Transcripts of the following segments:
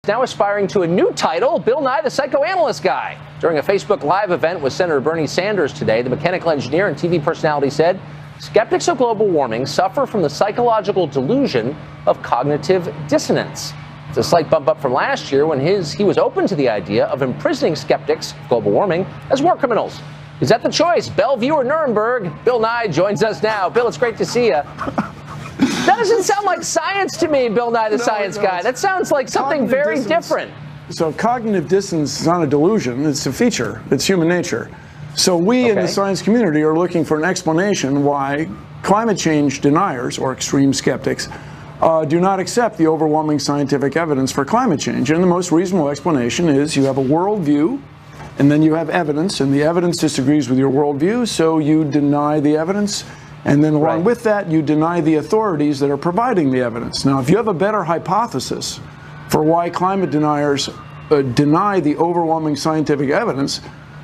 Now aspiring to a new title, Bill Nye the Psychoanalyst Guy. During a Facebook Live event with Senator Bernie Sanders today, the mechanical engineer and TV personality said skeptics of global warming suffer from the psychological delusion of cognitive dissonance. It's a slight bump up from last year when he was open to the idea of imprisoning skeptics of global warming as war criminals. Is that the choice? Bellevue or Nuremberg? Bill Nye joins us now. Bill, it's great to see you. That doesn't sound like science to me, Bill Nye the Science Guy. That sounds like something very different. So cognitive dissonance is not a delusion. It's a feature. It's human nature. So we in the science community are looking for an explanation why climate change deniers or extreme skeptics do not accept the overwhelming scientific evidence for climate change. And the most reasonable explanation is you have a worldview, and then you have evidence, and the evidence disagrees with your worldview, so you deny the evidence. And then along with that, you deny the authorities that are providing the evidence. Now, if you have a better hypothesis for why climate deniers deny the overwhelming scientific evidence,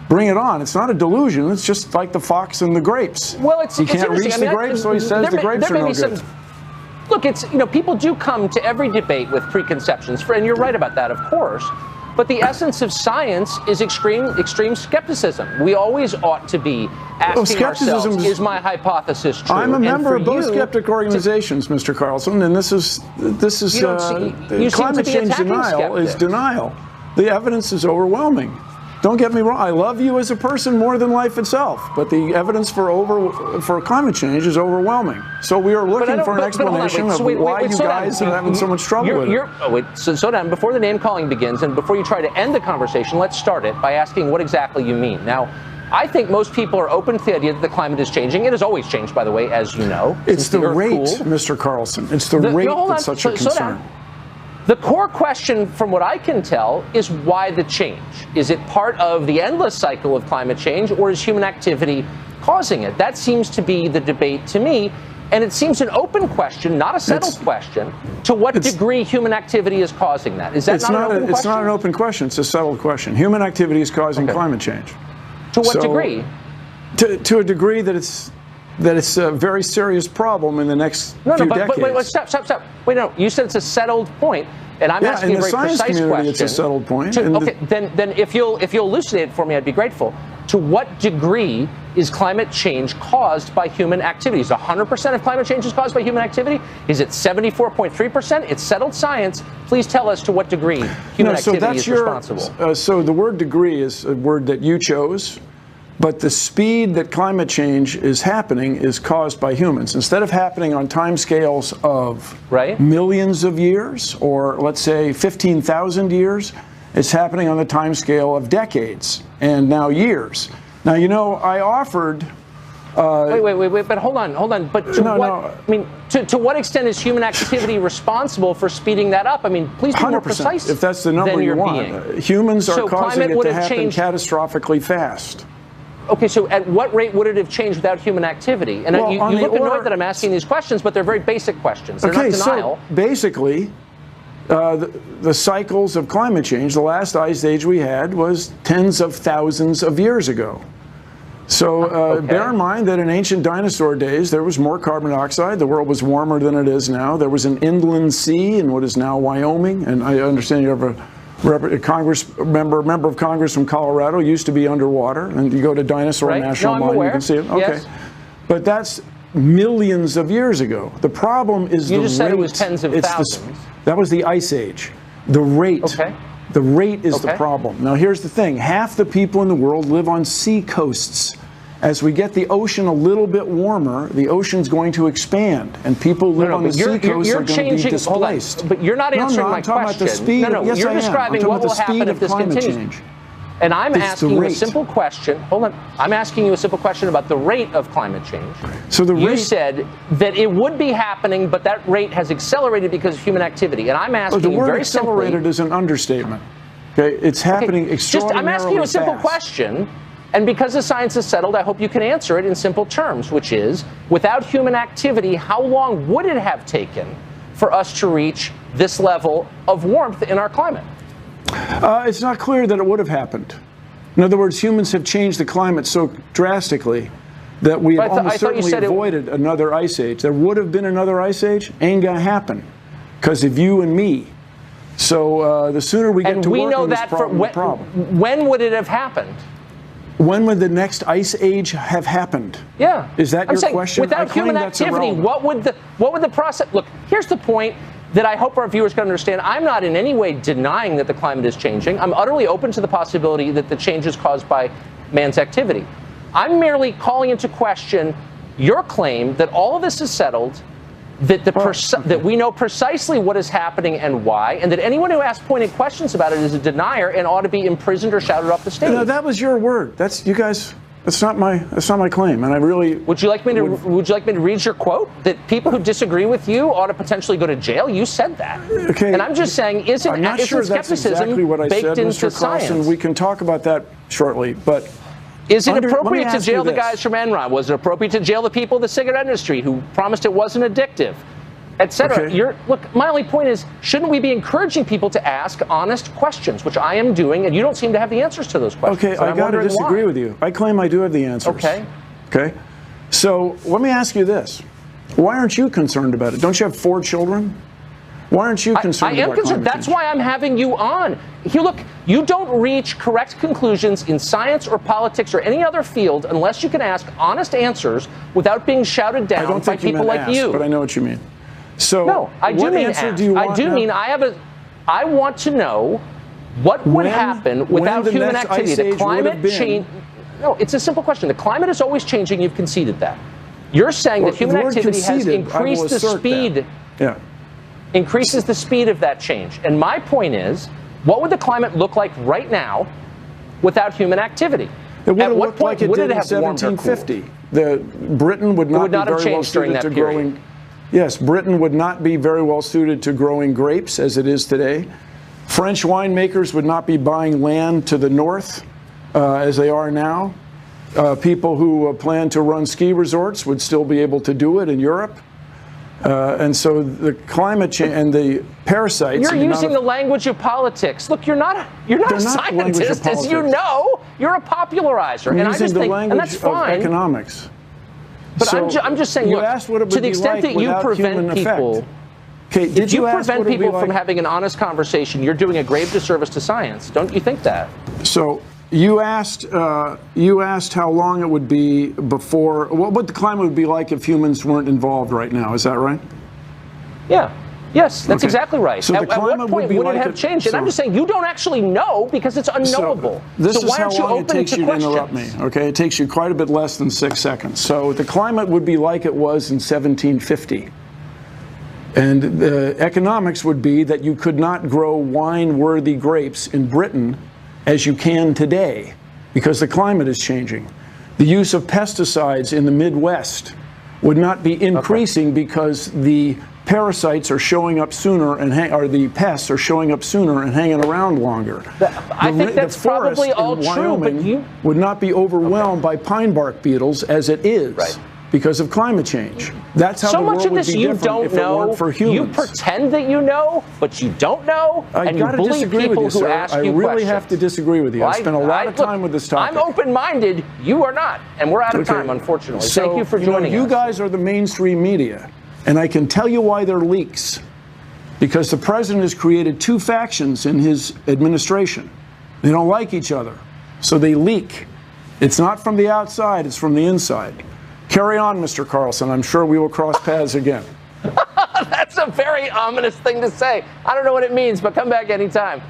bring it on. It's not a delusion. It's just like the fox and the grapes. Well, he can't reach the grapes, so he says the grapes are no good. Look, people do come to every debate with preconceptions, and you're right about that, of course. But the essence of science is extreme skepticism. We always ought to be asking ourselves, is my hypothesis true? I'm a member of both skeptic organizations, Mr. Carlson, and this is climate change denial is denial. The evidence is overwhelming. Don't get me wrong. I love you as a person more than life itself, but the evidence for climate change is overwhelming. So we are looking for an explanation of why you guys are having so much trouble with it. So down, before the name calling begins, and before you try to end the conversation, let's start it by asking what exactly you mean. Now, I think most people are open to the idea that the climate is changing. It has always changed, by the way, as you know. It's the rate, Mr. Carlson. It's the rate that's such a concern. The core question, from what I can tell, is why the change? Is it part of the endless cycle of climate change, or is human activity causing it? That seems to be the debate to me, and it seems an open question, not a settled question, to what degree human activity is causing that. Is that not an open question? It's not an open question. It's a settled question. Human activity is causing climate change. To what degree? To a degree that it's a very serious problem in the next few decades. Wait, stop. Wait, no, you said it's a settled point, and I'm asking a very precise question. It's a settled point. Then if you'll elucidate it for me, I'd be grateful. To what degree is climate change caused by human activity? Is 100% of climate change is caused by human activity? Is it 74.3%? It's settled science. Please tell us to what degree human activity is responsible. So the word degree is a word that you chose. But the speed that climate change is happening is caused by humans. Instead of happening on timescales of millions of years, or let's say 15,000 years, it's happening on the timescale of decades and now years. Now, I offered. Wait, but hold on. But to what extent is human activity responsible for speeding that up? I mean, please be more precise. If that's the number you want. Humans are causing it to happen catastrophically fast. Okay, so at what rate would it have changed without human activity? And you look annoyed that I'm asking these questions, but they're very basic questions. They're not denial. So basically, the cycles of climate change, the last ice age we had was tens of thousands of years ago. So bear in mind that in ancient dinosaur days, there was more carbon dioxide. The world was warmer than it is now. There was an inland sea in what is now Wyoming. And I understand you have a member of Congress from Colorado, used to be underwater, and you go to Dinosaur National Mine, you can see it. Okay, yes. But that's millions of years ago. The problem is the rate. You just said it was tens of thousands. That was the ice age. The rate. Okay. The rate is the problem. Now here's the thing: half the people in the world live on sea coasts. As we get the ocean a little bit warmer, the ocean's going to expand, and people who live on the sea coast are going to be displaced. But you're not answering my question. About the speed. Yes, you're describing what will happen if this continues. And I'm asking you a simple question. Hold on. I'm asking you a simple question about the rate of climate change. So you said that it would be happening, but that rate has accelerated because of human activity. And I'm asking you very simply. The word accelerated is an understatement. Okay, it's happening extraordinarily I'm asking you a simple question. And because the science is settled, I hope you can answer it in simple terms, which is, without human activity, how long would it have taken for us to reach this level of warmth in our climate? It's not clear that it would have happened. In other words, humans have changed the climate so drastically that we have almost certainly avoided another ice age. There would have been another ice age. Ain't gonna happen because of you and me. So the sooner we get to work on this problem, the problem. When would it have happened? When would the next ice age have happened? Yeah. Is that your question? Without human activity, what would the process look? Here's the point that I hope our viewers can understand. I'm not in any way denying that the climate is changing. I'm utterly open to the possibility that the change is caused by man's activity. I'm merely calling into question your claim that all of this is settled, that that we know precisely what is happening and why, and that anyone who asks pointed questions about it is a denier and ought to be imprisoned or shouted off the stage. No, that was your word. That's you guys. That's not my claim, and I really. Would you like me to read your quote that people who disagree with you ought to potentially go to jail? You said that. Okay. And I'm just saying, I'm not sure that's exactly what I said, Mr. Carlson. We can talk about that shortly, but. Is it appropriate to jail the guys from Enron? Was it appropriate to jail the people of the cigarette industry who promised it wasn't addictive, et cetera? Okay. Look, my only point is, shouldn't we be encouraging people to ask honest questions, which I am doing, and you don't seem to have the answers to those questions. Okay, I got to disagree with you. I claim I do have the answers. Okay. Okay. So let me ask you this. Why aren't you concerned about it? Don't you have 4 children? Why aren't you concerned about climate change? That's why I'm having you on. Look, you don't reach correct conclusions in science or politics or any other field unless you can ask honest answers without being shouted down by people like you. But I know what you mean. So no, I do mean answer do you want I do now? mean I want to know what would happen without human activity. The climate change. No, it's a simple question. The climate is always changing. You've conceded that. You're saying that human activity has increased the speed. Yeah. Increases the speed of that change. And my point is, what would the climate look like right now without human activity? At what point would it have warmed or cooled? Britain would not be very well suited to growing. Yes, Britain would not be very well suited to growing grapes as it is today. French winemakers would not be buying land to the north as they are now. People who plan to run ski resorts would still be able to do it in Europe. And so the climate change and the parasites. You're using the language of politics. Look, you're not a scientist, as you know. You're a popularizer, and I just think, and that's fine. Of economics. But so I'm just saying, look, to the extent that you prevent people, if you prevent people from having an honest conversation, you're doing a grave disservice to science. Don't you think that? So. You asked how long it would be before, what the climate would be like if humans weren't involved right now. Is that right? Yeah. Yes, that's exactly right. So at what point would it have changed? And I'm just saying, you don't actually know because it's unknowable. So why aren't you open to questions? This is how long it takes you to interrupt me, okay? It takes you quite a bit less than 6 seconds. So the climate would be like it was in 1750. And the economics would be that you could not grow wine-worthy grapes in Britain as you can today, because the climate is changing. The use of pesticides in the Midwest would not be increasing because the parasites are showing up sooner or the pests are showing up sooner and hanging around longer. I think that's probably all true, but you would not be overwhelmed by pine bark beetles as it is. Because of climate change. That's how so the world much of this would be you different don't if it know. weren't for humans. You pretend that you know, but you don't know, and you bully people who ask you questions. I really have to disagree with you. I spent a lot of time with this topic. I'm open-minded. You are not, and we're out of time, unfortunately. So, thank you for joining us. You guys are the mainstream media, and I can tell you why they're leaks. Because the president has created 2 factions in his administration. They don't like each other, so they leak. It's not from the outside, it's from the inside. Carry on, Mr. Carlson. I'm sure we will cross paths again. That's a very ominous thing to say. I don't know what it means, but come back anytime.